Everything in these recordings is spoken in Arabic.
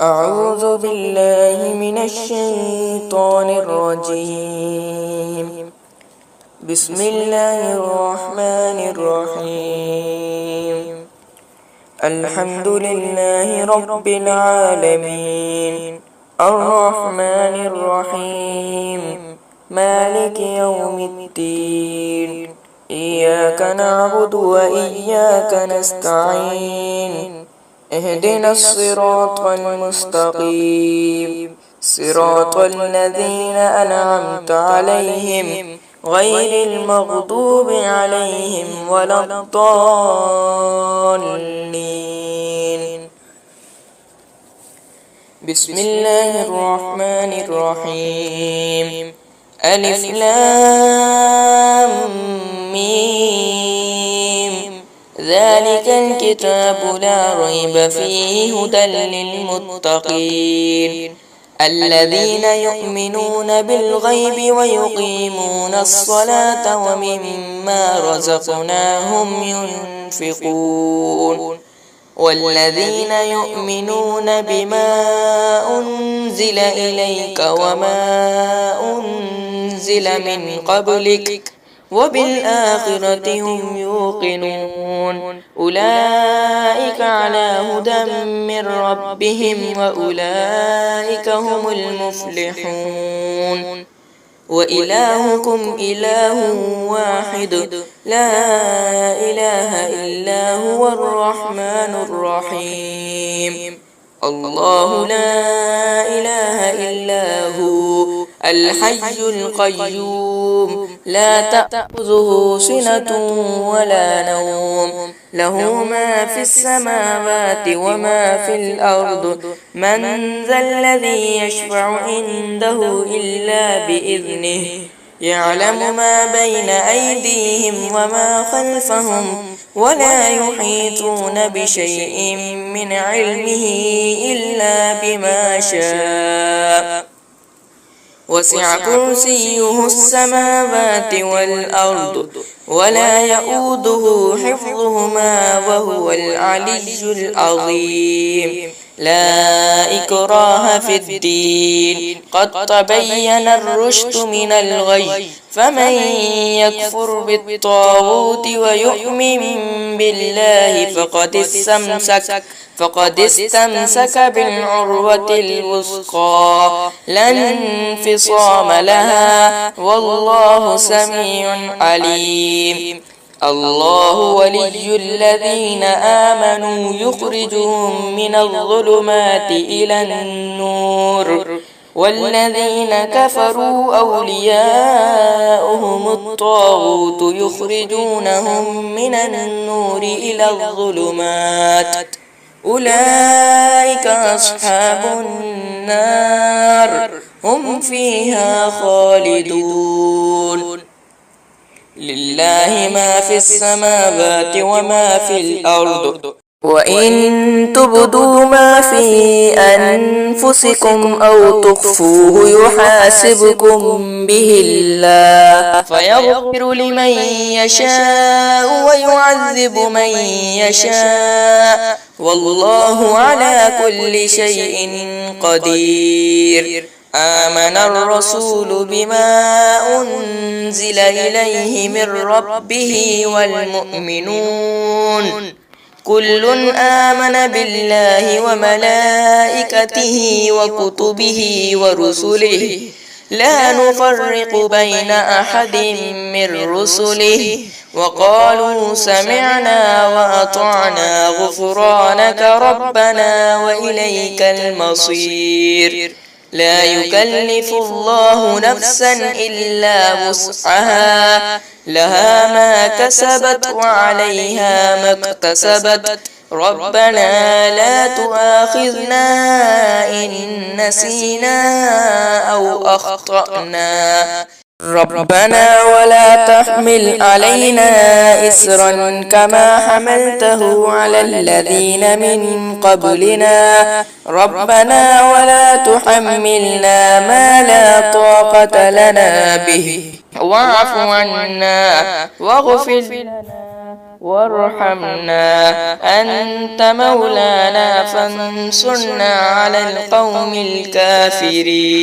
أعوذ بالله من الشيطان الرجيم. بسم الله الرحمن الرحيم. الحمد لله رب العالمين، الرحمن الرحيم، مالك يوم الدين، إياك نعبد وإياك نستعين. اهدنا الصراط المستقيم، صراط الذين أنعمت عليهم غير المغضوب عليهم ولا الضالين. بسم الله الرحمن الرحيم. ألف لام ميم، ذلك الكتاب لا ريب فيه هدى للمتقين الذين يؤمنون بالغيب ويقيمون الصلاة ومما رزقناهم ينفقون والذين يؤمنون بما أنزل إليك وما أنزل من قبلك وبالآخرة هم يوقنون أولئك على هدى من ربهم وأولئك هم المفلحون. وإلهكم إله واحد لا إله إلا هو الرحمن الرحيم. الله لا إله إلا هو الحي القيوم لا تأخذه سنة ولا نوم، له ما في السماوات وما في الأرض، من ذا الذي يشفع عنده إلا بإذنه، يعلم ما بين أيديهم وما خلفهم ولا يحيطون بشيء من علمه إلا بما شاء، وسع كرسيه السماوات والأرض ولا يؤوده حفظهما وهو العلي العظيم. لا إكراه في الدين، قد تبين الرشد من الغي، فمن يكفر بالطاغوت ويؤمن بالله فقد استمسك بالعروة الوثقى لا انفصام لها، والله سميع عليم. الله ولي الذين آمنوا يخرجهم من الظلمات إلى النور، والذين كفروا أولياؤهم الطاغوت يخرجونهم من النور إلى الظلمات، أولئك أصحاب النار هم فيها خالدون. لله ما في السماوات وما في الأرض، وإن تبدوا ما في أنفسكم أو تخفوه يحاسبكم به الله، فيغفر لمن يشاء ويعذب من يشاء، والله على كل شيء قدير. آمن الرسول بما أنزل إليه من ربه والمؤمنون كل آمن بالله وملائكته وكتبه ورسله لا نفرق بين أحد من رسله، وقالوا سمعنا وأطعنا غفرانك ربنا وإليك المصير. لا يكلف الله نفسا إلا وسعها، لها ما كسبت وعليها ما اكتسبت، ربنا لا تؤاخذنا إن نسينا أو أخطأنا، ربنا ولا تحمل علينا إسرا كما حملته على الذين من قبلنا، ربنا ولا تحملنا ما لا طاقة لنا به، واعف عنا واغفر لنا وارحمنا أنت مولانا فانصرنا على القوم الكافرين.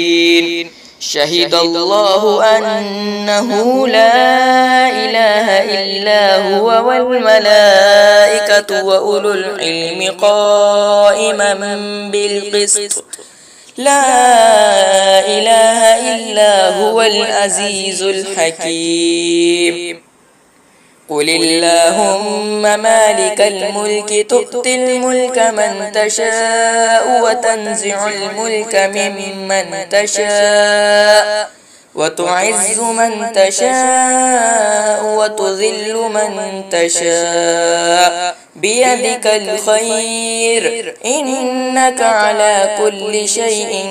شهد الله أنه لا إله إلا هو والملائكة وأولو العلم قائما بالقسط لا إله إلا هو العزيز الحكيم. قل اللهم مالك الملك تؤتي الملك من تشاء وتنزع الملك ممن تشاء وتعز من تشاء وتذل من تشاء بيدك الخير إنك على كل شيء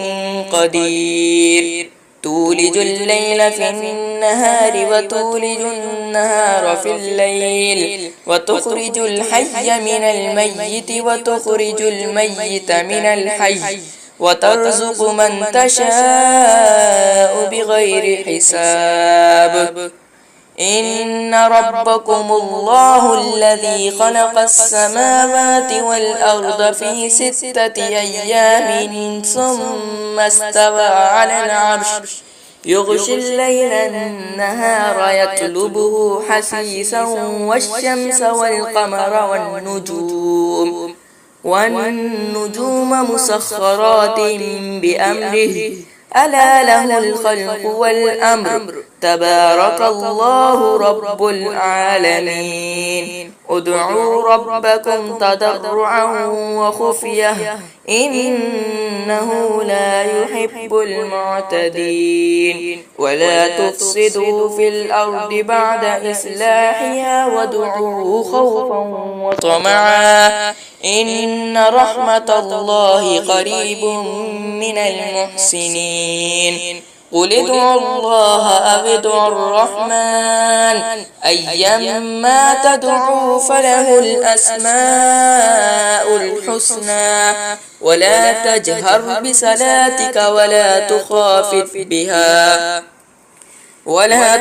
قدير. تولج الليل في النهار وتولج النهار في الليل وتخرج الحي من الميت وتخرج الميت من الحي وترزق من تشاء بغير حساب. إن ربكم الله الذي خلق السماوات والأرض في 6 أيام ثم استوى على العرش يغشي الليل النهار يطلبه حثيثا والشمس والقمر والنجوم مسخرات بأمره ألا له الخلق والأمر تبارك الله رب العالمين. ادعوا ربكم تضرعا وخفية إنه لا يحب المعتدين. ولا تفسدوا في الأرض بعد إصلاحها وادعوه خوفا وطمعا إن رحمة الله قريب من المحسنين. قل ادعوا الله أو ادعوا الرحمن أيما تدعوا فله الأسماء الحسنى ولا تجهر بصلاتك ولا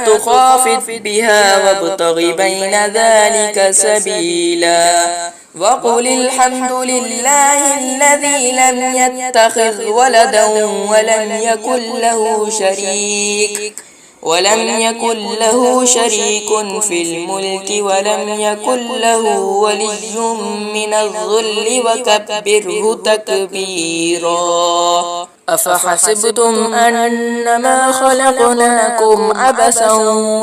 تخافت بها وابتغ بين ذلك سبيلا. وقل الحمد لله الذي لم يتخذ ولدا ولم يكن له شريك في الملك ولم يكن له ولي من الذل وكبره تكبيرا. أفحسبتم أنما خلقناكم عبثا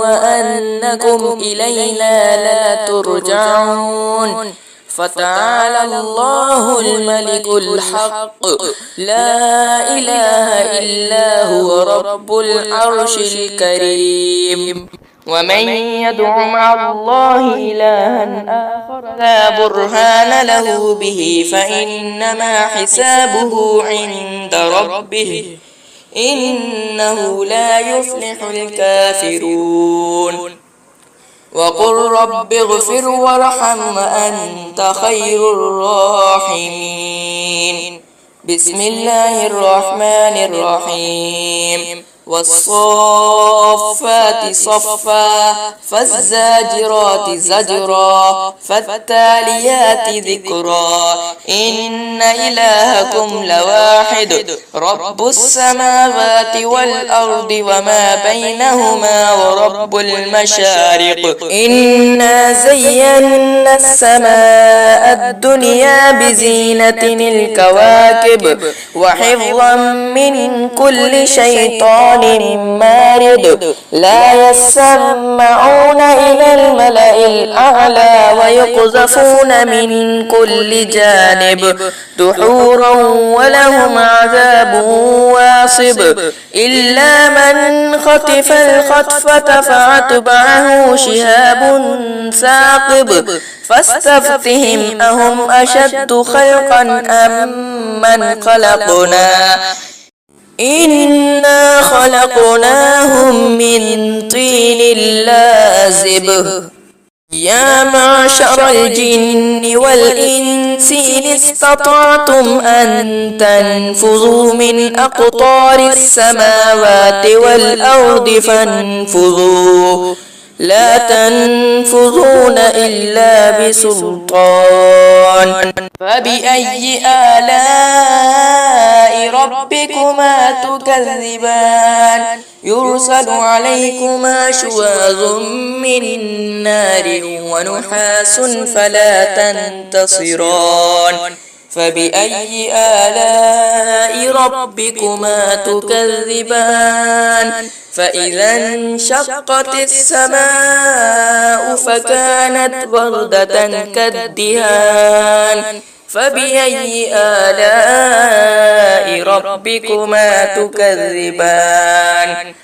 وأنكم إلينا لا ترجعون. فتعالى الله الملك الحق لا إله إلا هو رب العرش الكريم. ومن يدع مع الله إلها آخر لا برهان له به فإنما حسابه عند ربه إنه لا يفلح الكافرون. وقل رب اغفر وارحم وأنت خير الراحمين. بسم الله الرحمن الرحيم. والصافات صفا فالزاجرات زجرا فالتاليات ذكرا إن إلهكم لواحد رب السماوات والأرض وما بينهما ورب المشارق. إنا زينا السماء الدنيا بزينة الكواكب وحفظا من كل شيطان مارد لا يسمعون إلى الملأ الأعلى ويقذفون من كل جانب دحورا ولهم عذاب واصب إلا من خطف الخطفة فأتبعه شهاب ثاقب فاستفتهم أهم أشد خلقا أم من خلقنا إنا خلقناهم من طين لازب. يا معشر الجن والإنس إن استطعتم أن تنفذوا من أقطار السماوات والأرض لا تنفذون إلا بسلطان فبأي آلاء ربكما تكذبان يرسل عليكما شواظ من نار ونحاس فلا تنتصران فبأي آلاء ربكما تكذبان فإذا انشقت السماء فكانت وردة كالدهان فبأي آلاء ربكما تكذبان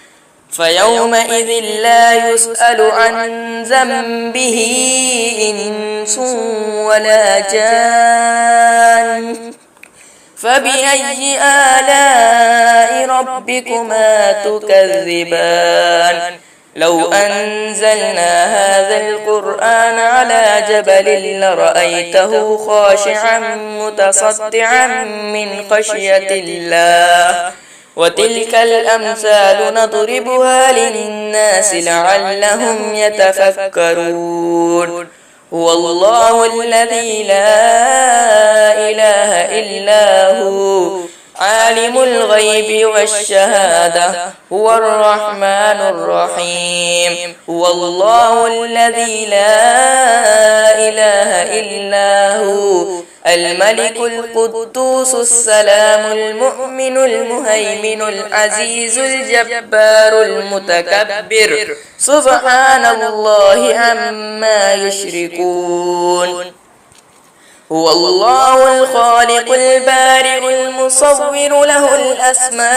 فيومئذ لا يسأل عن ذنبه إنس ولا جان فبأي آلاء ربكما تكذبان لو أنزلنا هذا القرآن على جبل لرأيته خاشعا متصدعا من خشية الله وتلك الأمثال نضربها للناس لعلهم يتفكرون هو الله الذي لا إله إلا هو عالم الغيب والشهادة هو الرحمن الرحيم هو الله الذي لا إله إلا هو الملك القدوس السلام المؤمن المهيمن العزيز الجبار المتكبر سبحان الله عما يشركون هو الله الخالق البارئ المصور له الأسماء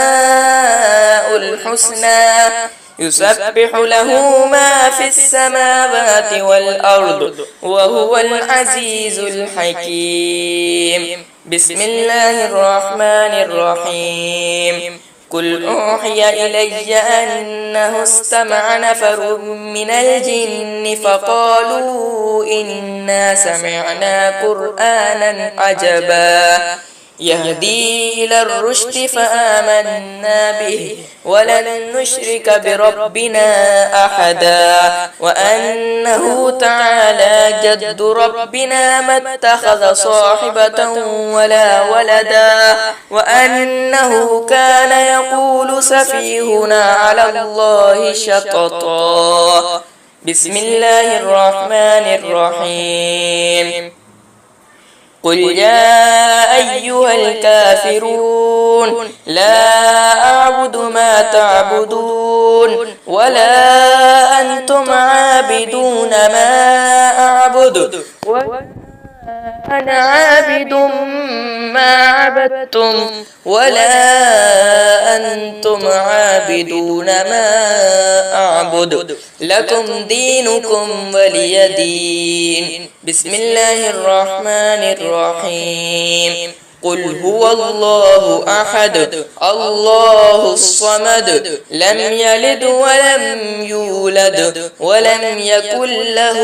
الحسنى يسبح له ما في السماوات والأرض وهو العزيز الحكيم بسم الله الرحمن الرحيم قل أوحي إلي أنه استمع نفر من الجن فقالوا إنا سمعنا قرآنا عجبا يهدي إلى الرشد فآمنا به ولن نشرك بربنا أحدا وأنه تعالى جد ربنا ما اتخذ صاحبة ولا ولدا وأنه كان يقول سفيهنا على الله شططا بسم الله الرحمن الرحيم قل يا أيها الكافرون لا أعبد ما تعبدون ولا أنتم عابدون ما أعبد أنا عابد ما عبدتم ولا أنتم عابدون ما أعبد لكم دينكم ولي دين بسم الله الرحمن الرحيم قل هو الله أحد الله الصمد لم يلد ولم يولد ولم يكن له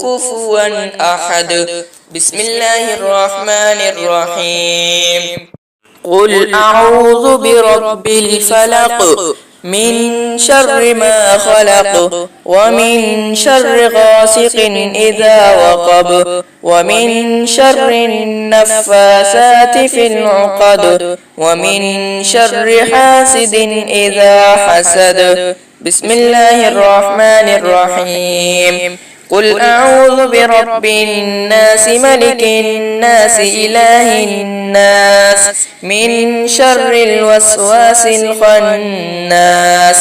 كفوا أحد بسم الله الرحمن الرحيم قل أعوذ برب الفلق من شر ما خلق ومن شر غاسق إذا وقب ومن شر النفاثات في العقد ومن شر حاسد إذا حسد بسم الله الرحمن الرحيم قل أعوذ برب الناس ملك الناس إله الناس من شر الوسواس الخناس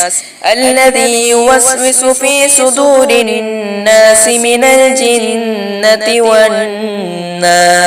الذي يوسوس في صدور الناس من الجنة والناس